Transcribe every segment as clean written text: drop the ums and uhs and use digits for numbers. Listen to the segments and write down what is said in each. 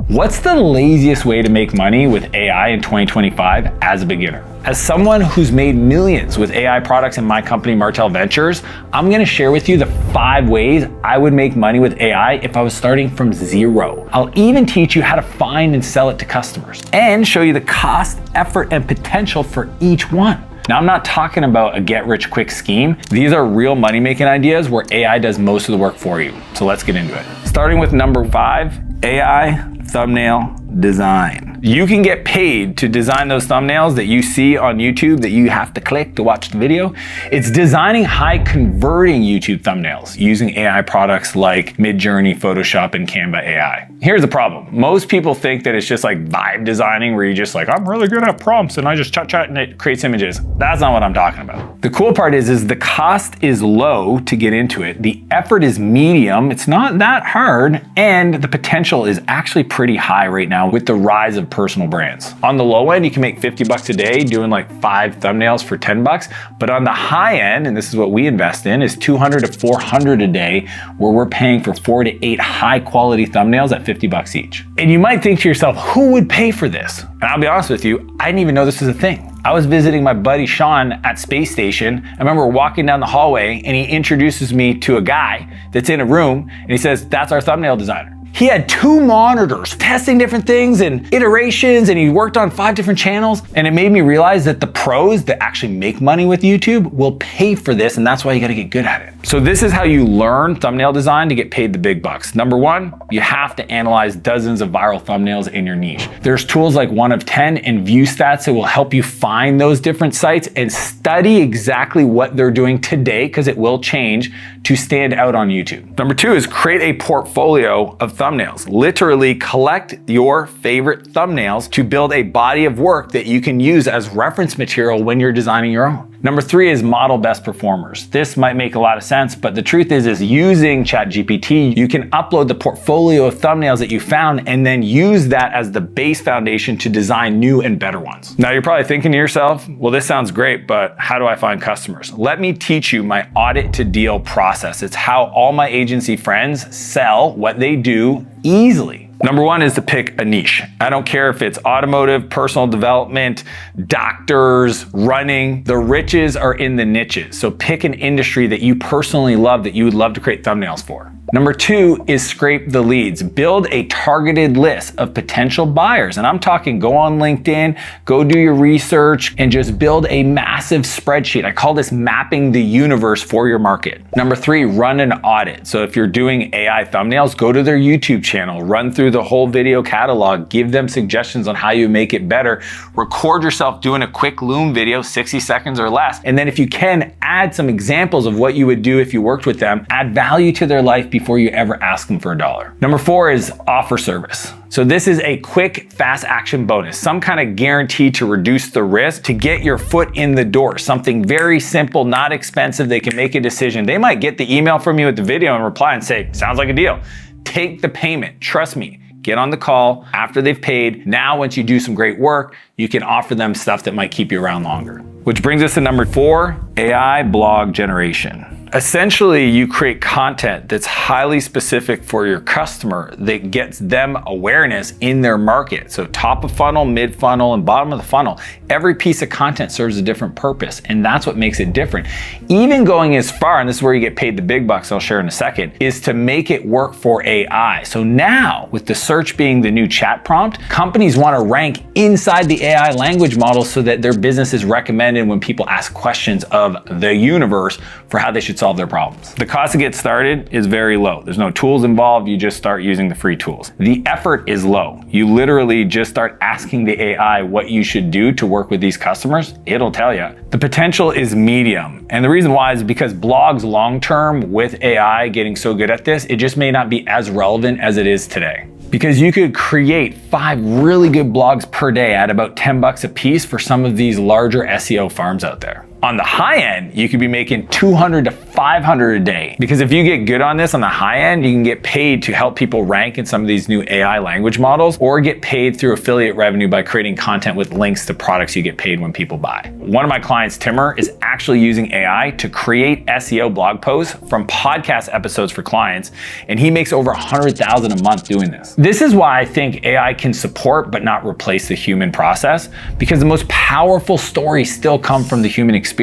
What's the laziest way to make money with AI in 2025 as a beginner? As someone who's made millions with AI products in my company, Martel Ventures, I'm gonna share with you the 5 ways I would make money with AI if I was starting from zero. I'll even teach you how to find and sell it to customers and show you the cost, effort, and potential for each one. Now, I'm not talking about a get-rich-quick scheme. These are real money-making ideas where AI does most of the work for you. So let's get into it. Starting with number 5, AI thumbnail design. You can get paid to design those thumbnails that you see on YouTube that you have to click to watch the video. It's designing high converting YouTube thumbnails using AI products like Midjourney, Photoshop, and Canva AI. Here's the problem. Most people think that it's just like vibe designing where you're just like, I'm really good at prompts and I just chat and it creates images. That's not what I'm talking about. The cool part is the cost is low to get into it. The effort is medium. It's not that hard. And the potential is actually pretty high right now with the rise of personal brands. On the low end, you can make 50 bucks a day doing like 5 thumbnails for 10 bucks. But on the high end, and this is what we invest in, is 200 to 400 a day, where we're paying for 4 to 8 high quality thumbnails at 50 bucks each. And you might think to yourself, who would pay for this? And I'll be honest with you, I didn't even know this was a thing. I was visiting my buddy Sean at Space Station. I remember walking down the hallway and he introduces me to a guy that's in a room and he says, that's our thumbnail designer. He had 2 monitors testing different things and iterations, and he worked on 5 different channels. And it made me realize that the pros that actually make money with YouTube will pay for this, and that's why you gotta get good at it. So this is how you learn thumbnail design to get paid the big bucks. Number 1, you have to analyze dozens of viral thumbnails in your niche. There's tools like 1 of 10 and View Stats that will help you find those different sites and study exactly what they're doing today, because it will change, to stand out on YouTube. Number 2 is create a portfolio of thumbnails. Literally collect your favorite thumbnails to build a body of work that you can use as reference material when you're designing your own. Number 3 is model best performers. This might make a lot of sense, but the truth is using ChatGPT, you can upload the portfolio of thumbnails that you found and then use that as the base foundation to design new and better ones. Now you're probably thinking to yourself, well, this sounds great, but how do I find customers? Let me teach you my audit to deal process. It's how all my agency friends sell what they do easily. Number 1 is to pick a niche. I don't care if it's automotive, personal development, doctors, running. The riches are in the niches. So pick an industry that you personally love that you would love to create thumbnails for. Number 2 is scrape the leads. Build a targeted list of potential buyers. And I'm talking go on LinkedIn, go do your research, and just build a massive spreadsheet. I call this mapping the universe for your market. Number 3, run an audit. So if you're doing AI thumbnails, go to their YouTube channel, run through the whole video catalog, give them suggestions on how you make it better, record yourself doing a quick Loom video, 60 seconds or less. And then if you can, add some examples of what you would do if you worked with them, add value to their life before you ever ask them for $1. Number 4 is offer service. So this is a quick, fast action bonus, some kind of guarantee to reduce the risk, to get your foot in the door, something very simple, not expensive. They can make a decision. They might get the email from you with the video and reply and say, sounds like a deal. Take the payment, trust me. Get on the call after they've paid. Now, once you do some great work, you can offer them stuff that might keep you around longer. Which brings us to number 4, AI blog generation. Essentially, you create content that's highly specific for your customer that gets them awareness in their market. So top of funnel, mid funnel, and bottom of the funnel. Every piece of content serves a different purpose, and that's what makes it different. Even going as far, and this is where you get paid the big bucks, I'll share in a second, is to make it work for AI. So now, with the search being the new chat prompt, companies want to rank inside the AI language model so that their business is recommended when people ask questions of the universe for how they should solve their problems. The cost to get started is very low. There's no tools involved. You just start using the free tools. The effort is low. You literally just start asking the AI what you should do to work with these customers. It'll tell you. The potential is medium. And the reason why is because blogs long-term with AI getting so good at this, it just may not be as relevant as it is today. Because you could create 5 really good blogs per day at about 10 bucks a piece for some of these larger SEO farms out there. On the high end, you could be making 200 to 500 a day. Because if you get good on this on the high end, you can get paid to help people rank in some of these new AI language models, or get paid through affiliate revenue by creating content with links to products you get paid when people buy. One of my clients, Timur, is actually using AI to create SEO blog posts from podcast episodes for clients, and he makes over 100,000 a month doing this. This is why I think AI can support but not replace the human process, because the most powerful stories still come from the human experience.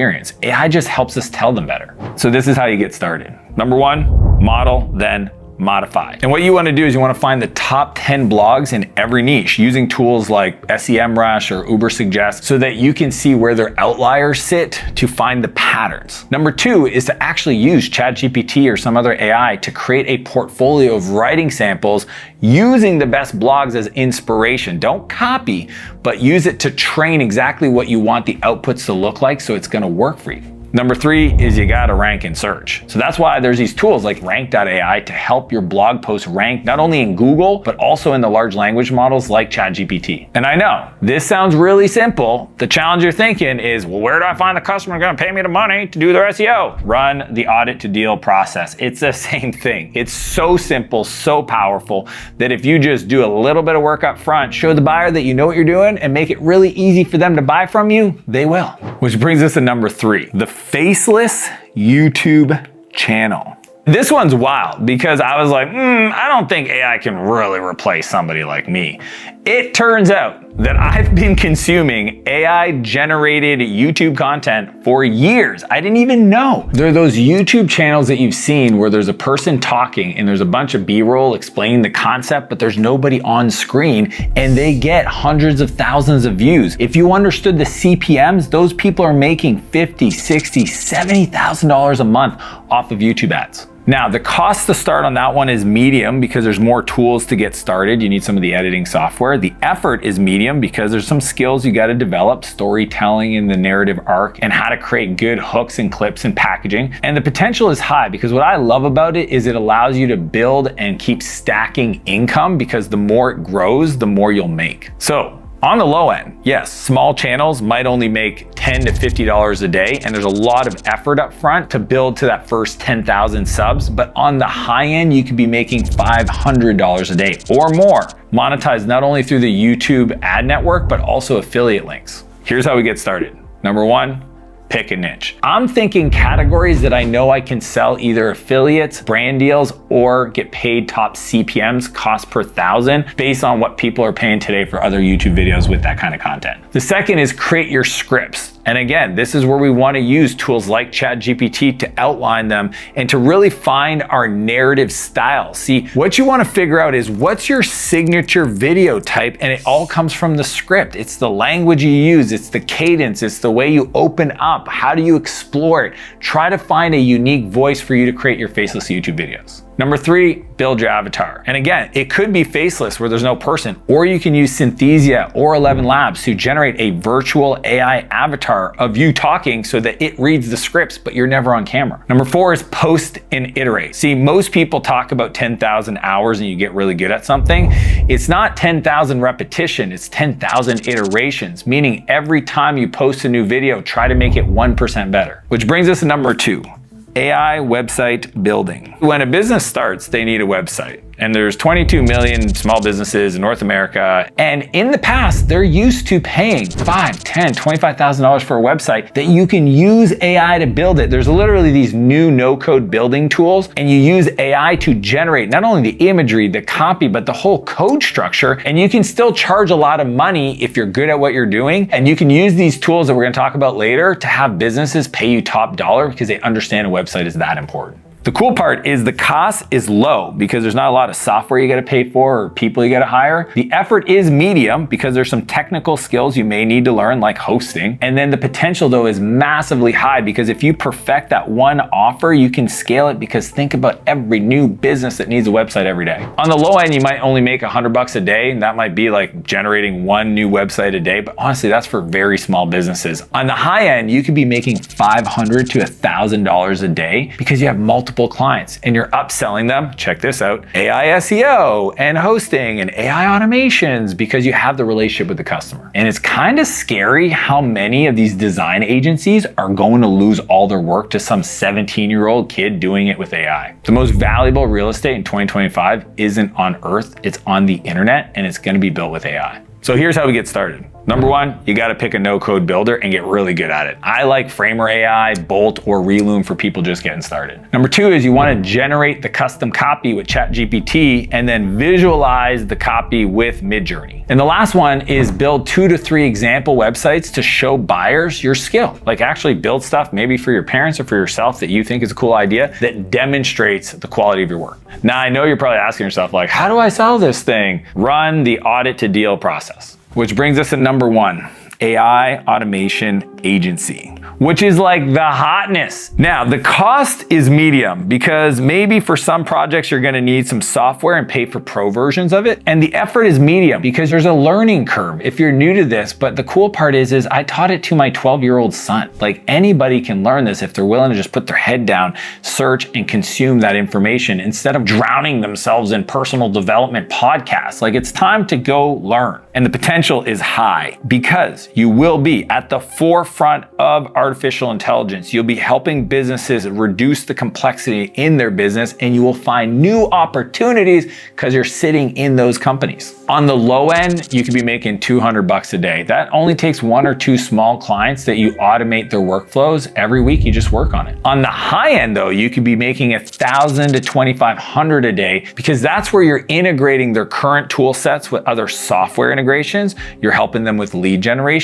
AI just helps us tell them better. So this is how you get started. Number one, model, then modify. And what you want to do is you want to find the top 10 blogs in every niche using tools like SEMrush or Ubersuggest so that you can see where their outliers sit to find the patterns. Number two is to actually use ChatGPT or some other AI to create a portfolio of writing samples using the best blogs as inspiration. Don't copy, but use it to train exactly what you want the outputs to look like so it's going to work for you. Number three is you gotta rank in search. So that's why there's these tools like rank.ai to help your blog posts rank not only in Google, but also in the large language models like ChatGPT. And I know, this sounds really simple. The challenge you're thinking is, well, where do I find the customer gonna pay me the money to do their SEO? Run the audit to deal process. It's the same thing. It's so simple, so powerful that if you just do a little bit of work up front, show the buyer that you know what you're doing and make it really easy for them to buy from you, they will. Which brings us to number three, the faceless YouTube channel. This one's wild because I was like, I don't think AI can really replace somebody like me. It turns out that I've been consuming AI generated YouTube content for years. I didn't even know. There are those YouTube channels that you've seen where there's a person talking and there's a bunch of B-roll explaining the concept, but there's nobody on screen, and they get hundreds of thousands of views. If you understood the CPMs, those people are making $50,000, $60,000, $70,000 a month off of YouTube ads. Now, the cost to start on that one is medium because there's more tools to get started. You need some of the editing software. The effort is medium because there's some skills you got to develop, storytelling in the narrative arc, and how to create good hooks and clips and packaging. And the potential is high because what I love about it is it allows you to build and keep stacking income because the more it grows, the more you'll make. So, on the low end, yes, small channels might only make $10 to $50 a day, and there's a lot of effort up front to build to that first 10,000 subs, but on the high end, you could be making $500 a day or more, monetized not only through the YouTube ad network, but also affiliate links. Here's how we get started. Number one, pick a niche. I'm thinking categories that I know I can sell either affiliates, brand deals, or get paid top CPMs, cost per thousand, based on what people are paying today for other YouTube videos with that kind of content. The second is create your scripts. And again, this is where we want to use tools like ChatGPT to outline them and to really find our narrative style. See, what you want to figure out is what's your signature video type, and it all comes from the script. It's the language you use, it's the cadence, it's the way you open up. How do you explore it? Try to find a unique voice for you to create your faceless YouTube videos. Number three, build your avatar. And again, it could be faceless where there's no person, or you can use Synthesia or 11 Labs to generate a virtual AI avatar of you talking so that it reads the scripts, but you're never on camera. Number four is post and iterate. See, most people talk about 10,000 hours and you get really good at something. It's not 10,000 repetition, it's 10,000 iterations, meaning every time you post a new video, try to make it 1% better. Which brings us to number two, AI website building. When a business starts, they need a website. And there's 22 million small businesses in North America. And in the past, they're used to paying $5,000, $10,000, $25,000 for a website that you can use AI to build it. There's literally these new no-code building tools, and you use AI to generate not only the imagery, the copy, but the whole code structure. And you can still charge a lot of money if you're good at what you're doing. And you can use these tools that we're gonna talk about later to have businesses pay you top dollar because they understand a website is that important. The cool part is the cost is low because there's not a lot of software you gotta pay for or people you gotta hire. The effort is medium because there's some technical skills you may need to learn, like hosting. And then the potential though is massively high because if you perfect that one offer, you can scale it because think about every new business that needs a website every day. On the low end, you might only make $100 a day, and that might be like generating one new website a day, but honestly, that's for very small businesses. On the high end, you could be making $500 to $1,000 a day because you have multiple multiple clients and you're upselling them, check this out, AI SEO and hosting and AI automations because you have the relationship with the customer. And it's kind of scary how many of these design agencies are going to lose all their work to some 17-year-old kid doing it with AI. The most valuable real estate in 2025 isn't on Earth, it's on the internet, and it's going to be built with AI. So here's how we get started. Number one, you got to pick a no-code builder and get really good at it. I like Framer AI, Bolt, or Reloom for people just getting started. Number two is you want to generate the custom copy with ChatGPT and then visualize the copy with Midjourney. And the last one is build 2 to 3 example websites to show buyers your skill. Like actually build stuff maybe for your parents or for yourself that you think is a cool idea that demonstrates the quality of your work. Now I know you're probably asking yourself like, how do I sell this thing? Run the audit to deal process. Which brings us to number 1, AI automation agency, which is like the hotness. Now, the cost is medium because maybe for some projects you're gonna need some software and pay for pro versions of it. And the effort is medium because there's a learning curve if you're new to this. But the cool part is I taught it to my 12-year-old son. Like anybody can learn this if they're willing to just put their head down, search and consume that information instead of drowning themselves in personal development podcasts. Like it's time to go learn. And the potential is high because you will be at the forefront of artificial intelligence. You'll be helping businesses reduce the complexity in their business and you will find new opportunities because you're sitting in those companies. On the low end, you could be making $200 a day. That only takes 1 or 2 small clients that you automate their workflows. Every week, you just work on it. On the high end though, you could be making $1,000 to $2,500 a day because that's where you're integrating their current tool sets with other software integrations. You're helping them with lead generation.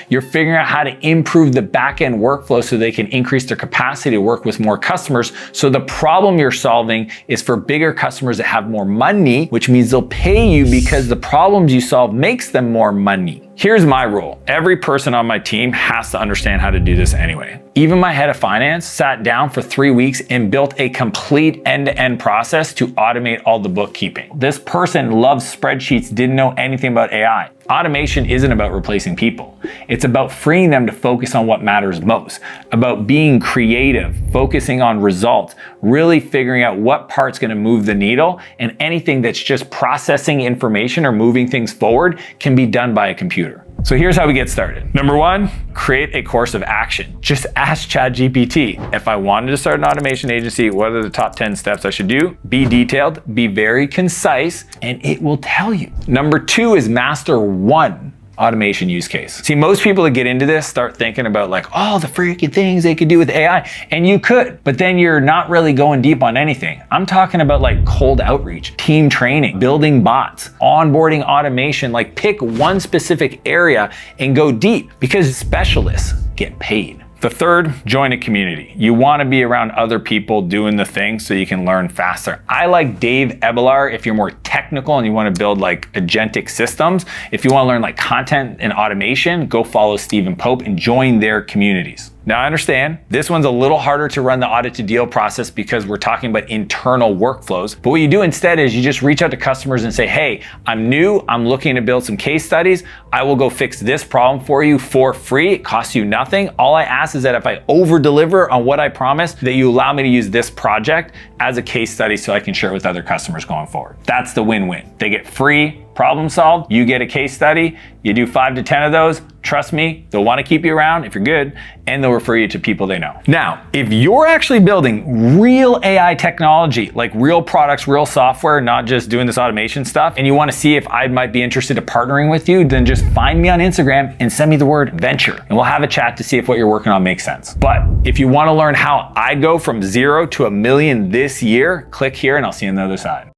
You're figuring out how to improve the back-end workflow so they can increase their capacity to work with more customers. So the problem you're solving is for bigger customers that have more money, which means they'll pay you because the problems you solve makes them more money. Here's my rule. Every person on my team has to understand how to do this anyway. Even my head of finance sat down for 3 weeks and built a complete end-to-end process to automate all the bookkeeping. This person loves spreadsheets, didn't know anything about AI. Automation isn't about replacing people. It's about freeing them to focus on what matters most, about being creative, focusing on results, really figuring out what part's gonna move the needle, and anything that's just processing information or moving things forward can be done by a computer. So here's how we get started. Number 1, create a course of action. Just ask ChatGPT, if I wanted to start an automation agency, what are the top 10 steps I should do? Be detailed, be very concise, and it will tell you. Number 2 is master 1 automation use case. See, most people that get into this start thinking about like all the freaking things they could do with AI, and you could, but then you're not really going deep on anything. I'm talking about like cold outreach, team training, building bots, onboarding automation, like pick one specific area and go deep because specialists get paid. The third, join a community. You want to be around other people doing the thing so you can learn faster. I like Dave Ebelar if you're more technical and you want to build like agentic systems. If you want to learn like content and automation, go follow Stephen Pope and join their communities. Now I understand this one's a little harder to run the audit to deal process because we're talking about internal workflows. But what you do instead is you just reach out to customers and say, hey, I'm new, I'm looking to build some case studies. I will go fix this problem for you for free. It costs you nothing. All I ask is that if I over deliver on what I promised, that you allow me to use this project as a case study so I can share it with other customers going forward. That's the win-win. They get free problem solved, you get a case study, you do 5 to 10 of those, trust me, they'll want to keep you around if you're good, and they'll refer you to people they know. Now, if you're actually building real AI technology, like real products, real software, not just doing this automation stuff, and you want to see if I might be interested in partnering with you, then just find me on Instagram and send me the word venture, and we'll have a chat to see if what you're working on makes sense. But if you want to learn how I go from 0 to $1 million this year, click here and I'll see you on the other side.